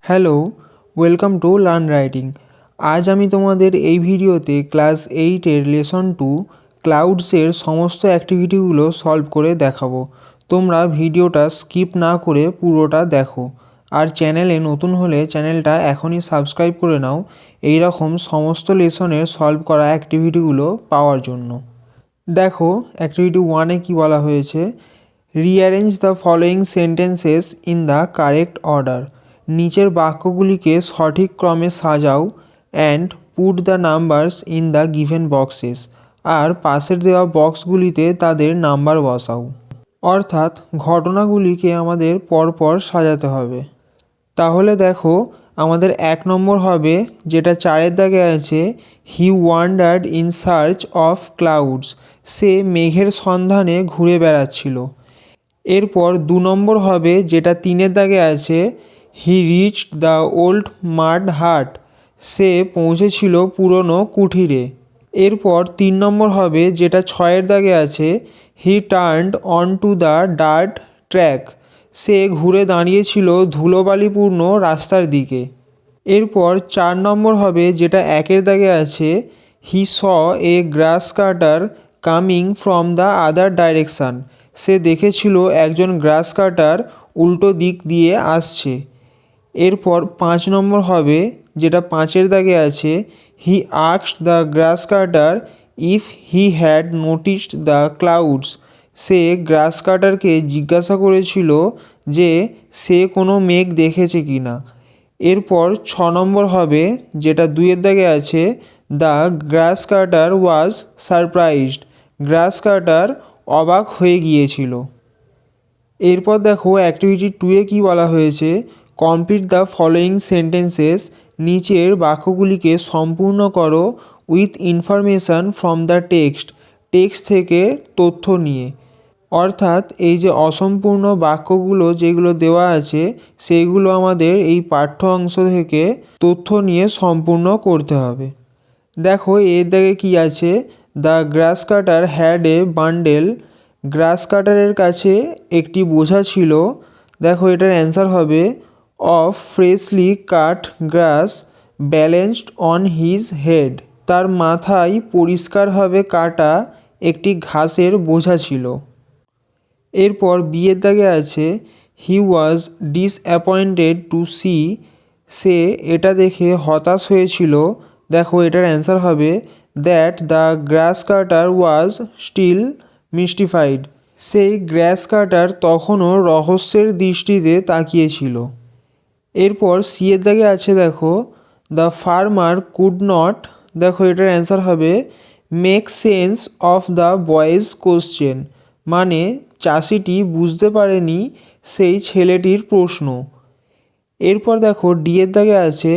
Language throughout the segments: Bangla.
Hello, welcome to learn writing. আজ আমি তোমাদের এই ভিডিওতে ক্লাস 8-এর লেসন 2 ক্লাউডসের সমস্ত অ্যাক্টিভিটিগুলো সলভ করে দেখাবো। তোমরা ভিডিওটা স্কিপ না করে পুরোটা দেখো। আর চ্যানেলে নতুন হলে চ্যানেলটা এখনই সাবস্ক্রাইব করে নাও এই রকম সমস্ত লেসনের সলভ করা অ্যাক্টিভিটিগুলো পাওয়ার জন্য। দেখো অ্যাক্টিভিটি 1-এ কী বলা হয়েছে, rearrange the following sentences in the correct order. নিচের বাক্যগুলিকে সঠিক ক্রমে সাজাও and put the numbers in the given boxes. আর পাশের দেওয়া বক্সগুলিতে তাদের নাম্বার বসাও। অর্থাৎ ঘটনাগুলিকে আমাদের পরপর সাজাতে হবে। তাহলে দেখো আমাদের 1 নম্বর হবে, যেটা 4-এর দাগে আছে, he wandered in search of clouds. সে মেঘের সন্ধানে ঘুরে বেড়াচ্ছিল। এরপর 2 নম্বর হবে, যেটা 3-এর দাগে আছে, হি রিচড দ্য ওল্ড মাড হাট। সে পৌঁছেছিল পুরনো কুঠিরে। এরপর 3 নম্বর হবে, যেটা 6-এর দাগে আছে, he turned on to the dirt track. সে ঘুরে দাঁড়িয়েছিল ধুলোবালিপূর্ণ রাস্তার দিকে। এরপর 4 নম্বর হবে, যেটা 1-এর দাগে আছে, he saw a grass cutter coming from the other direction. সে দেখেছিল একজন গ্রাস কাটার উল্টো দিক দিয়ে আসছে। এরপর 5 নম্বর হবে, যেটা 5-এর দাগে আছে, he asked the grass cutter if he had noticed the clouds. সে গ্রাস কাটারকে জিজ্ঞাসা করেছিল যে সে কোনো মেঘ দেখেছে কি না। এরপর 6 নম্বর হবে, যেটা 2-এর দাগে আছে, the grass cutter was surprised. গ্রাস কাটার অবাক হয়ে গিয়েছিল। এরপর দেখো অ্যাক্টিভিটি 2-এ কী বলা হয়েছে, কমপ্লিট দ্য ফলোয়িং সেন্টেন্সেস। নিচের বাক্যগুলিকে সম্পূর্ণ করো with information from the text. Text থেকে তথ্য নিয়ে। অর্থাৎ এই যে অসম্পূর্ণ বাক্যগুলো যেগুলো দেওয়া আছে সেইগুলো আমাদের এই পাঠ্য অংশ থেকে তথ্য নিয়ে সম্পূর্ণ করতে হবে। দেখো এর দাগে কী আছে, the grass cutter had a bundle. Grass কাটারের কাছে একটি বোঝা ছিল। দেখো এটার অ্যান্সার হবে, of freshly cut grass balanced on his head. তার মাথায় পরিষ্কারভাবে কাটা একটি ঘাসের বোঝা ছিল। এরপর বিয়ের দাগে আছে, he was disappointed to see. সে এটা দেখে হতাশ হয়েছিল। দেখো এটার অ্যান্সার হবে, that the grass cutter was still mystified. সেই গ্রাস কাটার তখনও রহস্যের দৃষ্টিতে তাকিয়েছিল। এরপর সিয়ের দাগে আছে, দেখো দ্য ফার্মার কুড নট। দেখো এটার অ্যান্সার হবে, make sense of the boys question. মানে চাষিটি বুঝতে পারেনি সেই ছেলেটির প্রশ্ন। এরপর দেখো ডিয়ের দাগে আছে,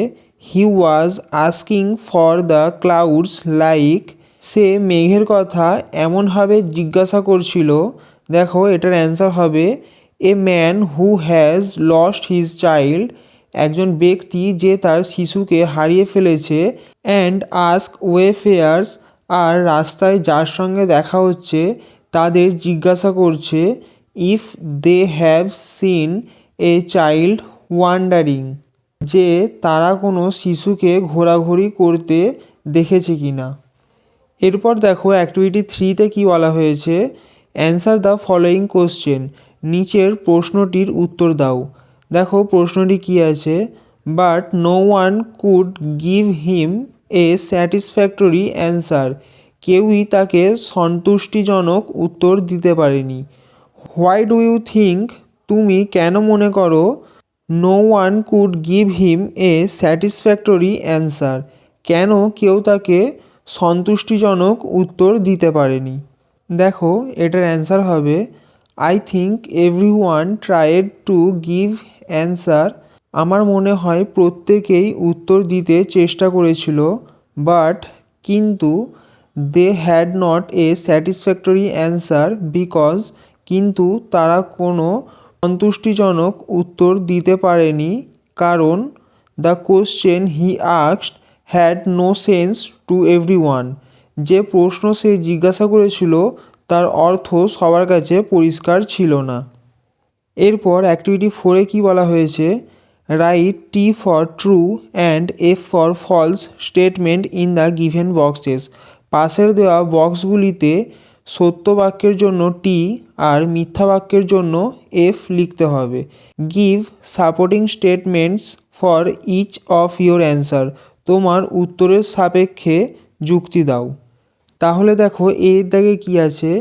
he was asking for the clouds like. সে মেঘের কথা এমনভাবে জিজ্ঞাসা করছিল। দেখো এটার অ্যান্সার হবে, a man who has lost his child. একজন ব্যক্তি যে তার শিশুকে হারিয়ে ফেলেছে। And ask ওয়েফেয়ার্স। আর রাস্তায় যার সঙ্গে দেখা হচ্ছে তাদের জিজ্ঞাসা করছে, if they have seen a child wandering. যে তারা কোনো শিশুকে ঘোরাঘুরি করতে দেখেছে কি না। এরপর দেখো অ্যাক্টিভিটি 3-তে কী বলা হয়েছে, অ্যান্সার দ্য ফলোয়িং কোশ্চেন। নিচের প্রশ্নটির উত্তর দাও। দেখো প্রশ্নটি কী আছে, but no one could give him a satisfactory answer. কেউই তাকে সন্তুষ্টিজনক উত্তর দিতে পারেনি। Why do you think. তুমি কেন মনে করো, no one could give him a satisfactory answer. কেন কেউ তাকে সন্তুষ্টিজনক উত্তর দিতে পারেনি। দেখো এটার অ্যান্সার হবে, I think every one tried to give answer. আমার মনে হয় প্রত্যেকেই উত্তর দিতে চেষ্টা করেছিল, বাট কিন্তু, they had not a satisfactory answer because, কিন্তু তারা কোনো সন্তুষ্টিজনক উত্তর দিতে পারেনি কারণ, the question he asked had no sense to everyone. যে প্রশ্ন সে জিজ্ঞাসা করেছিল তার অর্থ সবার কাছে পরিষ্কার ছিল না। এরপর অ্যাক্টিভিটি 4-এ কী বলা হয়েছে, write T for true and F for false statement in the given boxes. পাশের দেওয়া বক্সগুলিতে সত্য বাক্যের জন্য টি আর মিথ্যা বাক্যের জন্য এফ লিখতে হবে। Give supporting statements for each of your answer. তোমার উত্তরের সাপেক্ষে যুক্তি দাও। তাহলে দেখো এর দাগে কী আছে,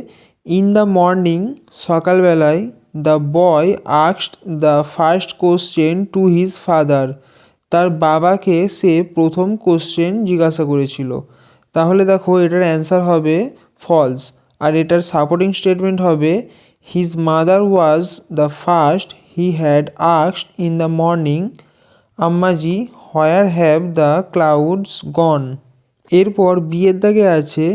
ইন দ্য মর্নিং সকালবেলায় the boy asked the first question to his father. তার বাবাকে সে প্রথম কোশ্চেন জিজ্ঞাসা করেছিল। তাহলে দেখো এটার অ্যান্সার হবে ফলস। আর এটার সাপোর্টিং স্টেটমেন্ট হবে his mother was the first he had asked in the morning, Ammaji where have the clouds gone. এরপর বিয়ের দাগে আছে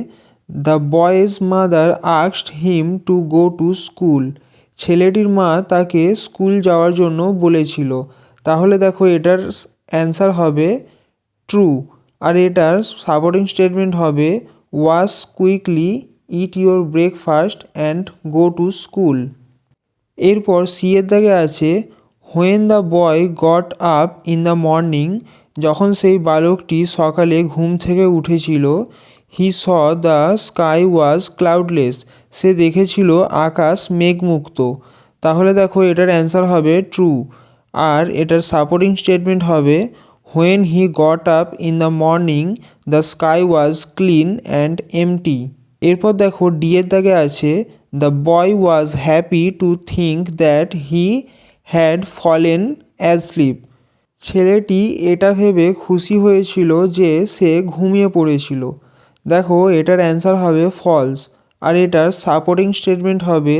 the boy's mother asked him to go to school. ছেলেটির মা তাকে স্কুল যাওয়ার জন্য বলেছিল। তাহলে দেখো এটার অ্যান্সার হবে ট্রু। আর এটার সাপোর্টিং স্টেটমেন্ট হবে wash quickly, it your breakfast and go to school. এরপর সি এর দাগে আছে when the boy got up in the morning. যখন সেই বালকটি সকালে ঘুম থেকে উঠেছিল, হি স দ্য স্কাই ওয়াজ ক্লাউডলেস। সে দেখেছিল আকাশ মেঘমুক্ত। তাহলে দেখো এটার অ্যান্সার হবে ট্রু। আর এটার সাপোর্টিং স্টেটমেন্ট হবে when he got up in the morning the sky was clean and empty. এরপর দেখো ডি এর দাগে আছে the boy was happy to think that he had fallen asleep. ছেলেটি এটা ভেবে খুশি হয়েছিল যে সে ঘুমিয়ে পড়েছিল। দেখো এটার অ্যান্সার হবে ফলস। আর এটার সাপোর্টিং স্টেটমেন্ট হবে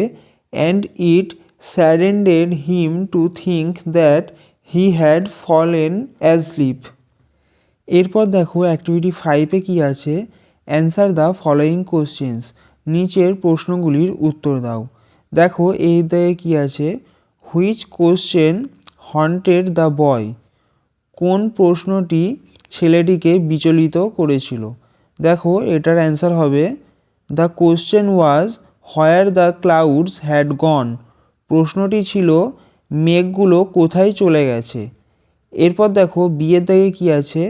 and it saddened him to think that he had fallen asleep. এরপর দেখো অ্যাক্টিভিটি 5-এ কী আছে, অ্যান্সার দ্য ফলোয়িং কোশ্চেন্স। নিচের প্রশ্নগুলির উত্তর দাও। দেখো এই দায়ে কী আছে, which question haunted the boy. কোন প্রশ্নটি ছেলেটিকে বিচলিত করেছিল। দেখো এটার অ্যান্সার হবে the question was where the clouds had gone. প্রশ্নটি ছিল মেঘগুলো কোথায় চলে গেছে। এরপর দেখো বিয়ের দাগে কী আছে,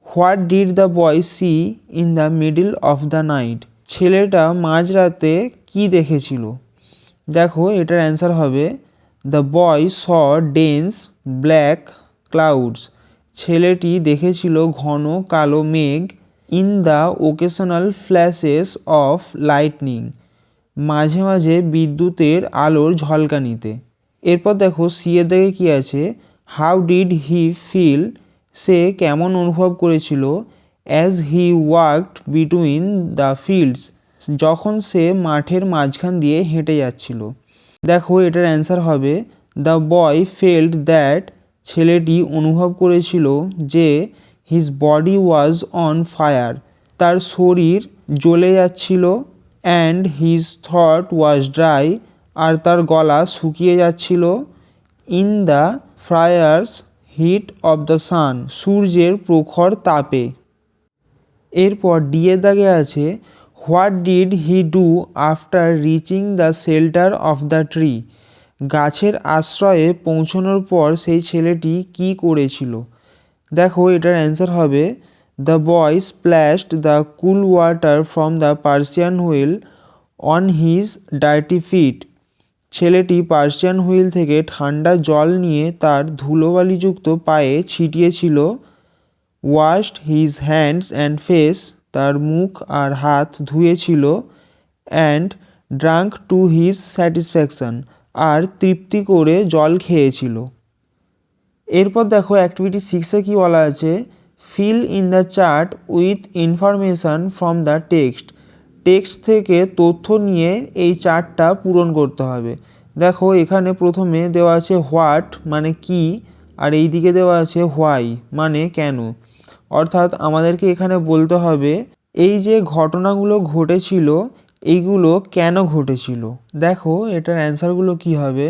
what did the boy see in the middle of the night. ছেলেটা মাঝরাতে কি দেখেছিল। দেখো এটার অ্যান্সার হবে the boy saw dense black clouds. ছেলেটি দেখেছিল ঘন কালো মেঘ, in the occasional flashes of lightning. মাঝে মাঝে বিদ্যুতের আলোর ঝলকানিতে। এরপর দেখো সি এর দাগে কী আছে, হাউ ডিড হি ফিল। সে কেমন অনুভব করেছিল as he walked between the fields. যখন সে মাঠের মাঝখান দিয়ে হেঁটে যাচ্ছিল। দেখো এটার অ্যান্সার হবে দ্য বয় ফেল্ট দ্যাট। ছেলেটি অনুভব করেছিল যে his body was on fire. তার শরীর জ্বলে যাচ্ছিল, and his throat was dry. আর তার গলা শুকিয়ে যাচ্ছিল, in the fierce heat of the sun. সূর্যের প্রখর তাপে। এরপর ডি এর দাগে আছে what did he do after reaching the shelter of the tree. গাছের আশ্রয়ে পৌঁছানোর পর সেই ছেলেটি কি করেছিল। দেখো এটার অ্যান্সার হবে the boy splashed the cool water from the Persian wheel on his dirty feet. ছেলেটি পার্সিয়ান হুইল থেকে ঠান্ডা জল নিয়ে তার ধুলোবালিযুক্ত পায়ে ছিটিয়েছিল। Washed his hands and face. তার মুখ আর হাত ধুয়েছিল। And drank to his satisfaction. আর তৃপ্তি করে জল খেয়েছিল। এরপর দেখো অ্যাক্টিভিটি 6-এ কী বলা আছে, fill in the chart with information from the text. Text থেকে তথ্য নিয়ে এই চার্টটা পূরণ করতে হবে। দেখো এখানে প্রথমে দেওয়া আছে হোয়াট মানে কি, আর এই দিকে দেওয়া আছে হোয়াই মানে কেন। অর্থাৎ আমাদেরকে এখানে বলতে হবে এই যে ঘটনাগুলো ঘটেছিল এইগুলো কেন ঘটেছিল। দেখো এটার অ্যান্সারগুলো কি হবে।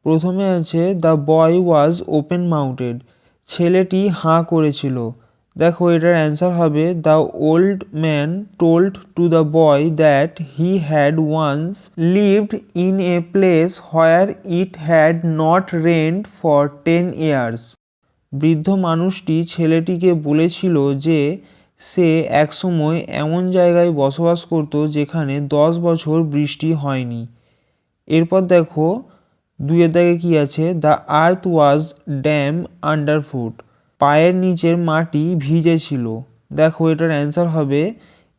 প্রথমে আছে দ্য বয় ওয়াজ ওপেন মাউথেড। ছেলেটি হাঁ করেছিল। দেখো এটার অ্যান্সার হবে the old man told to the boy that he had once lived in a place where it had not rained for 10 years। বৃদ্ধ মানুষটি ছেলেটিকে বলেছিল যে সে একসময় এমন জায়গায় বসবাস করত যেখানে 10 বছর বৃষ্টি হয়নি। এরপর দেখো 2 দাগে কি আছে, দ্য আর্থ ওয়াজ ড্যাম আন্ডারফুট, পায়ের নিচের মাটি ভিজে ছিল। দেখো এটার অ্যান্সার হবে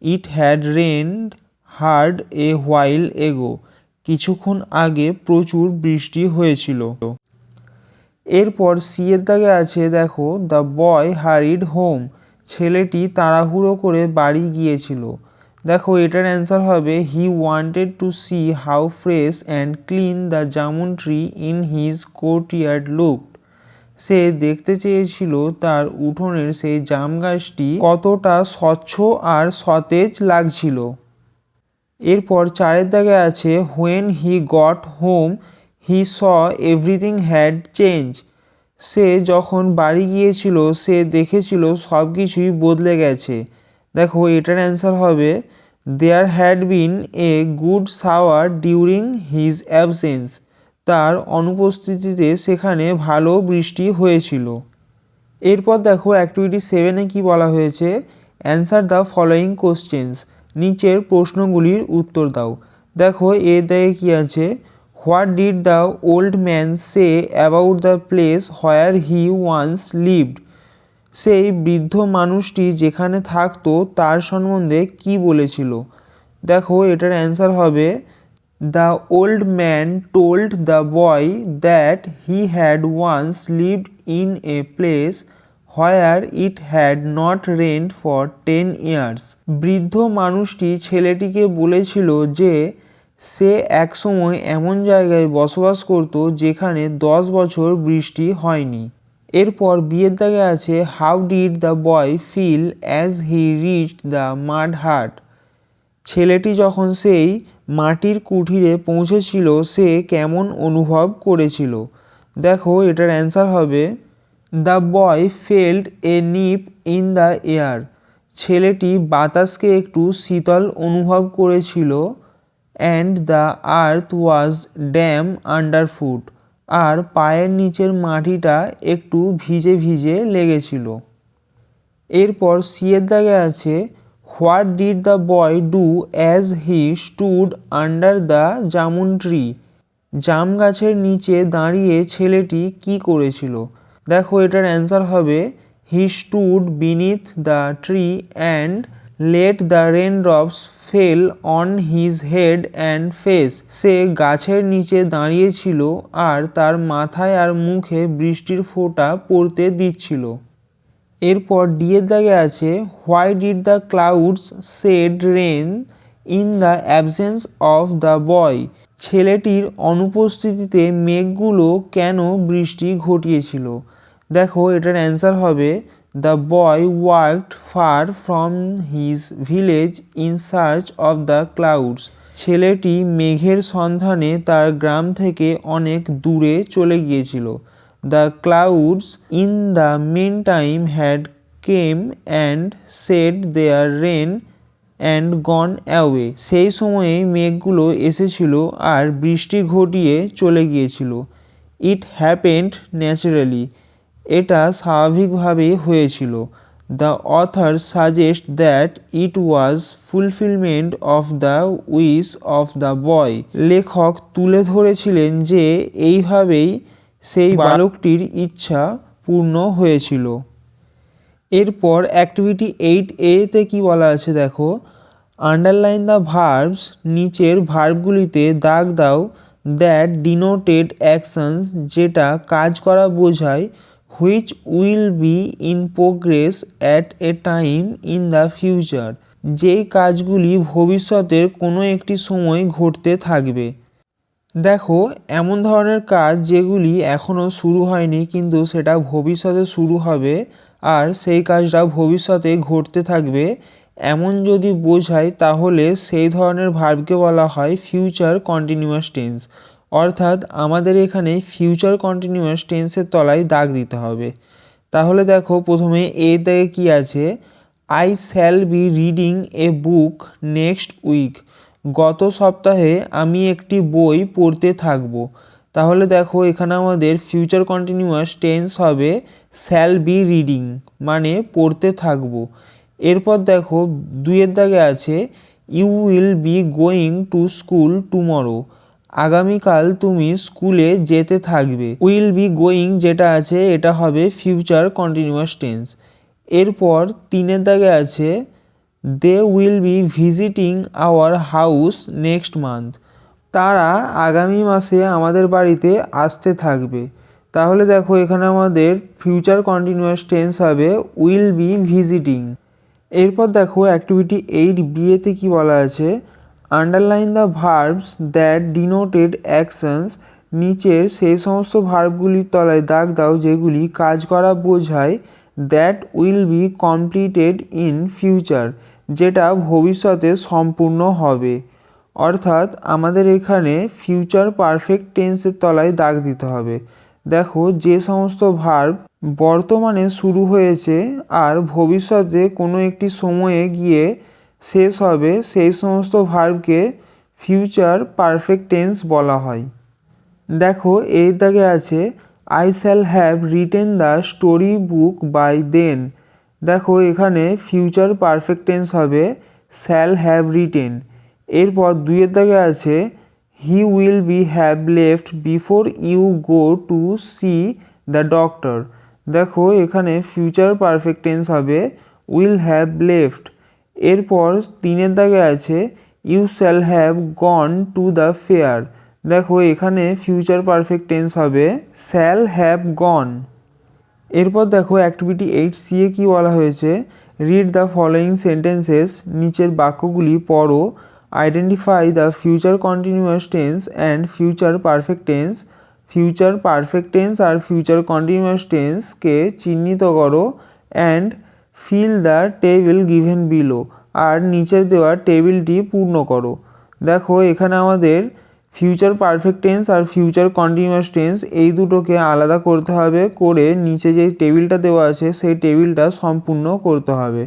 it had rained hard a while ago, কিছুক্ষণ আগে প্রচুর বৃষ্টি হয়েছিল। এরপর সি এর দাগে আছে দেখো দ্য বয় হারিড হোম, ছেলেটি তাড়াহুড়ো করে বাড়ি গিয়েছিল। দেখো এটার অ্যান্সার হবে he wanted to see how fresh and clean the jamun tree in his courtyard looked, সে দেখতে চেয়েছিল তার উঠোনের সেই জাম গাছটি কতটা স্বচ্ছ আর সতেজ লাগছিল। এরপর 4 দাগে আছে when he got home he saw everything had change, সে যখন বাড়ি গিয়েছিল সে দেখেছিল সব কিছুই বদলে গেছে। দেখো এটার অ্যান্সার হবে there had been a good shower during his absence, তার অনুপস্থিতিতে সেখানে ভালো বৃষ্টি হয়েছিল। এরপর দেখো অ্যাক্টিভিটি 7-এ কী বলা হয়েছে, অ্যান্সার দ্য ফলোয়িং কোশ্চেন্স, নিচের প্রশ্নগুলির উত্তর দাও। দেখো এর দাগে কী আছে, what did the old man say about the place where he once lived, সেই বৃদ্ধ মানুষটি যেখানে থাকতো তার সম্বন্ধে কি বলেছিল। দেখো এটার অ্যান্সার হবে the old man told the boy that he had once lived in a place where it had not rained for 10 years, বৃদ্ধ মানুষটি ছেলেটিকে বলেছিল যে সে একসময় এমন জায়গায় বসবাস করত যেখানে 10 বছর বৃষ্টি হয়নি। এরপর বিয়ের দাগে আছে how did the boy feel as he reached the mud hut, ছেলেটি যখন সেই মাটির কুঠিরে পৌঁছেছিল সে কেমন অনুভব করেছিল। দেখো এটার অ্যান্সার হবে the boy felt a nip in the air, ছেলেটি বাতাসকে একটু শীতল অনুভব করেছিল। And the earth was damp underfoot, আর পায়ের নিচের মাটিটা একটু ভিজে ভিজে লেগেছিল। এরপর সি এর দাগে আছে what did the boy do as he stood under the jamun tree, জাম গাছের নিচে দাঁড়িয়ে ছেলেটি কি করেছিল। দেখো এটার অ্যান্সার হবে he stood beneath the tree and let the raindrops fell on his head and face, সে গাছের নিচে দাঁড়িয়েছিল আর তার মাথায় আর মুখে বৃষ্টির ফোঁটা পড়তে দিচ্ছিল। এরপর ডি এর দাগে আছে why did the clouds shed rain in the absence of the boy, ছেলেটির অনুপস্থিতিতে মেঘগুলো কেন বৃষ্টি ঘটিয়েছিল। দেখো এটার অ্যান্সার হবে the boy worked far from his village in search of the clouds, ছেলেটি মেঘের সন্ধানে তার গ্রাম থেকে অনেক দূরে চলে গিয়েছিল। The clouds in the meantime had came and shed their rain and gone away, সেই সময়ে মেঘগুলো এসেছিল আর বৃষ্টি ঘটিয়ে চলে গিয়েছিল। ইট হ্যাপেন্ড ন্যাচারালি, এটা স্বাভাবিকভাবেই হয়েছিল। The author suggest that it was fulfilment of the wish of the বয়, লেখক তুলে ধরেছিলেন যে এইভাবেই সেই বালকটির ইচ্ছা পূর্ণ হয়েছিল। এরপর অ্যাক্টিভিটি 8A-তে কী বলা আছে দেখো, আন্ডারলাইন দ্য ভার্বস, নিচের ভার্বগুলিতে দাগ দাও দ্যাট ডিনোটেড অ্যাকশনস, যেটা কাজ করা বোঝায়, which will be in progress at a time in the future, যেই কাজগুলি ভবিষ্যতের কোনো একটি সময় ঘটতে থাকবে। দেখো এমন ধরনের কাজ যেগুলি এখনও শুরু হয়নি কিন্তু সেটা ভবিষ্যতে শুরু হবে আর সেই কাজটা ভবিষ্যতে ঘটতে থাকবে, এমন যদি বোঝায় তাহলে সেই ধরনের ভার্বকে বলা হয় ফিউচার কন্টিনিউয়াস টেন্স। অর্থাৎ আমাদের এখানে ফিউচার কন্টিনিউয়াস টেন্সের তলায় দাগ দিতে হবে। তাহলে দেখো প্রথমে এ থেকে কী আছে, I shall be reading a book next week, গত সপ্তাহে আমি একটি বই পড়তে থাকবো। তাহলে দেখো এখানে আমাদের ফিউচার কন্টিনিউয়াস টেন্স হবে শ্যাল বি রিডিং, মানে পড়তে থাকবো। এরপর দেখো 2 দাগে আছে you will be going to school tomorrow, আগামীকাল তুমি স্কুলে যেতে থাকবে। উইল বি গোয়িং যেটা আছে এটা হবে ফিউচার কন্টিনিউয়াস টেন্স। এরপর 3 দাগে আছে they will be visiting our house next month, তারা আগামী মাসে আমাদের বাড়িতে আসতে থাকবে। তাহলে দেখো এখানে আমাদের ফিউচার কন্টিনিউয়াস টেন্স হবে উইল বি ভিজিটিং। এরপর দেখো অ্যাক্টিভিটি 8B-তে কী বলা আছে, underline the verbs that denoted actions, নিচের সেই সমস্ত ভার্বগুলির তলায় দাগ দাও যেগুলি কাজ করা বোঝায়, that will be completed in future, যেটা ভবিষ্যতে সম্পূর্ণ হবে। অর্থাৎ আমাদের এখানে ফিউচার পারফেক্ট টেন্সের তলায় দাগ দিতে হবে। দেখো যে সমস্ত ভার্ব বর্তমানে শুরু হয়েছে আর ভবিষ্যতে কোনো একটি সময়ে গিয়ে শেষ হবে, সেই সমস্ত ভার্বকে ফিউচার পারফেক্ট টেন্স বলা হয়। দেখো এই দাগে আছে I shall have written the story book by then. দেখো এখানে ফিউচার পারফেক্ট টেন্স হবে শ্যাল হ্যাভ রিটেন। এরপর 2 দাগে আছে he will be have left before you go to see the doctor. দেখো এখানে ফিউচার পারফেক্ট টেন্স হবে উইল হ্যাভ লেফট। এরপর 3 দাগে আছে you shall have gone to the fair. দেখো এখানে ফিউচার পারফেক্ট টেন্স হবে শ্যাল হ্যাভ গন। এরপর দেখো অ্যাক্টিভিটি 8C-এ কী বলা হয়েছে, রিড দ্য ফলোয়িং সেন্টেন্সেস, নিচের বাক্যগুলি পড়ো, identify the future continuous tense and future perfect tense. Future perfect tense আর ফিউচার কন্টিনিউয়াস টেন্সকে চিহ্নিত করো and fill the table given below, আর নিচের দেওয়া টেবিলটি পূর্ণ করো। দেখো এখানে আমাদের ফিউচার পারফেক্ট টেন্স আর ফিউচার কন্টিনিউয়াস টেন্স এই দুটোকে আলাদা করতে হবে, করে নিচে যে টেবিলটা দেওয়া আছে সেই টেবিলটা সম্পূর্ণ করতে হবে।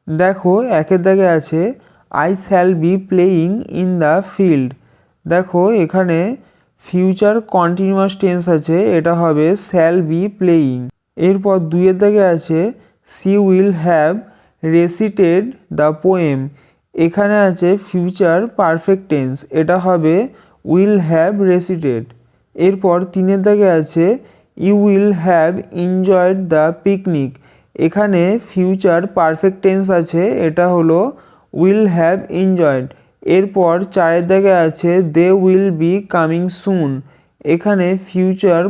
দেখো 1 দাগে আছে I shall be playing in the field. দেখো এখানে ফিউচার কন্টিনিউয়াস টেন্স আছে, এটা হবে শ্যাল বি প্লেয়িং। এরপর 2 দাগে আছে she will have recited the poem. এখানে আছে ফিউচার পারফেক্ট টেন্স, এটা হবে উইল হ্যাভ রেসিটেড। এরপর 3 দাগে আছে you will have enjoyed the picnic. এখানে ফিউচার পারফেক্ট টেন্স আছে, এটা হলো উইল হ্যাভ এনজয়েড। এরপর 4 দাগে আছে they will be coming soon. এখানে ফিউচার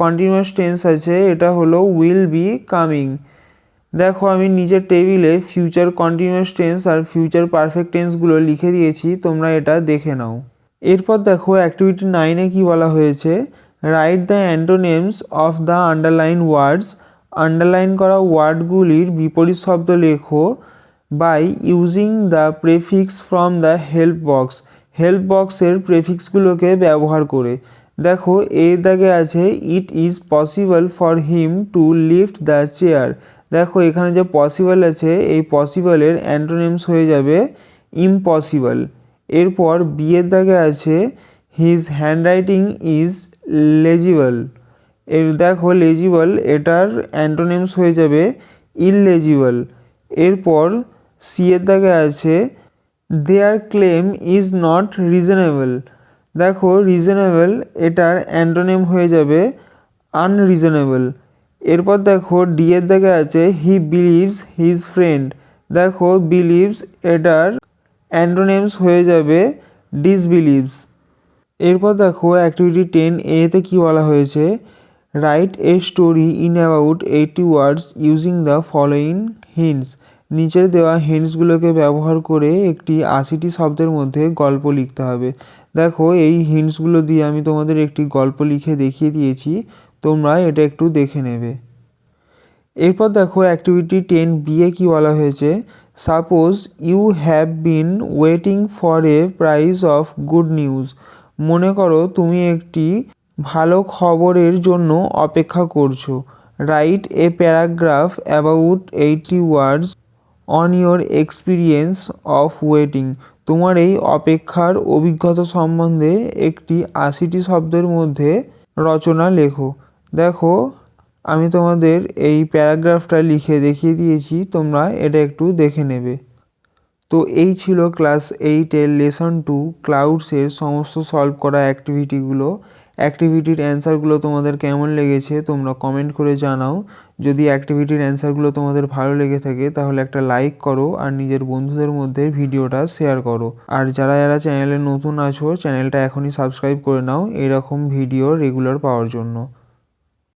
কন্টিনিউয়াস টেন্স আছে, এটা হলো উইল বি কামিং। দেখো আমি নিচের টেবিলে ফিউচার কন্টিনিউয়াস টেন্স আর ফিউচার পারফেক্ট টেন্সগুলো লিখে দিয়েছি, তোমরা এটা দেখে নাও। এরপর দেখো অ্যাক্টিভিটি 9-এ কী বলা হয়েছে, write the antonyms of the underline words. Underline করা ওয়ার্ডগুলির বিপরীত শব্দ লেখো by using the prefix from the help box. Help বক্সের প্রেফিক্সগুলোকে ব্যবহার করে। দেখো এই দাগে আছে it is possible for him to lift the chair. দেখো এখানে যে পসিবল আছে এই পসিবলের অ্যান্টোনিমস হয়ে যাবে ইম্পসিবল। এরপর বিয়ের দাগে আছে হিজ হ্যান্ডরাইটিং ইজ লেজিবল। দেখো লেজিবল এটার অ্যান্টোনিমস হয়ে যাবে ইললেজিবল। এরপর সিয়ের দাগে আছে দেয়ার ক্লেম ইজ নট রিজনেবল। দেখো রিজনেবল এটার অ্যান্টোনিম হয়ে যাবে আনরিজনেবল। এরপর দেখো ডিয়ের দাগে আছে হি বিলিভস হিজ ফ্রেন্ড। দেখো বিলিভস এটার অ্যান্টোনিমস হয়ে যাবে ডিসবিলিভস। এরপর দেখো অ্যাক্টিভিটি 10A-তে কী বলা হয়েছে, write a story in about 80 words using the following hints. নিচের দেওয়া হিন্টসগুলোকে ব্যবহার করে একটি 80টি শব্দের মধ্যে গল্প লিখতে হবে। দেখো এই হিন্টসগুলো দিয়ে আমি তোমাদের একটি গল্প লিখে দেখিয়ে দিয়েছি, তোমরা এটা একটু দেখে নেবে। এরপর দেখো অ্যাক্টিভিটি 10B-এ কী বলা হয়েছে, suppose you have been waiting for a prize of good news. মনে করো তুমি একটি ভালো খবরের জন্য অপেক্ষা করছো। Write a paragraph about 80 words on your experience of waiting. তোমার এই অপেক্ষার অভিজ্ঞতা সম্বন্ধে একটি ৮০টি শব্দের মধ্যে রচনা লেখো। দেখো আমি তোমাদের এই প্যারাগ্রাফটা লিখে দেখিয়ে দিয়েছি, তোমরা এটা একটু দেখে নেবে। তো এই ছিল ক্লাস 8-এর লেসন 2 ক্লাউডসের সমস্ত সলভ করা অ্যাক্টিভিটিগুলো। অ্যাক্টিভিটির অ্যান্সারগুলো তোমাদের কেমন লেগেছে তোমরা কমেন্ট করে জানাও। যদি অ্যাক্টিভিটির অ্যান্সারগুলো তোমাদের ভালো লেগে থাকে তাহলে একটা লাইক করো আর নিজের বন্ধুদের মধ্যে ভিডিওটা শেয়ার করো। আর যারা যারা চ্যানেলে নতুন আছো চ্যানেলটা এখনই সাবস্ক্রাইব করে নাও এরকম ভিডিও রেগুলার পাওয়ার জন্য।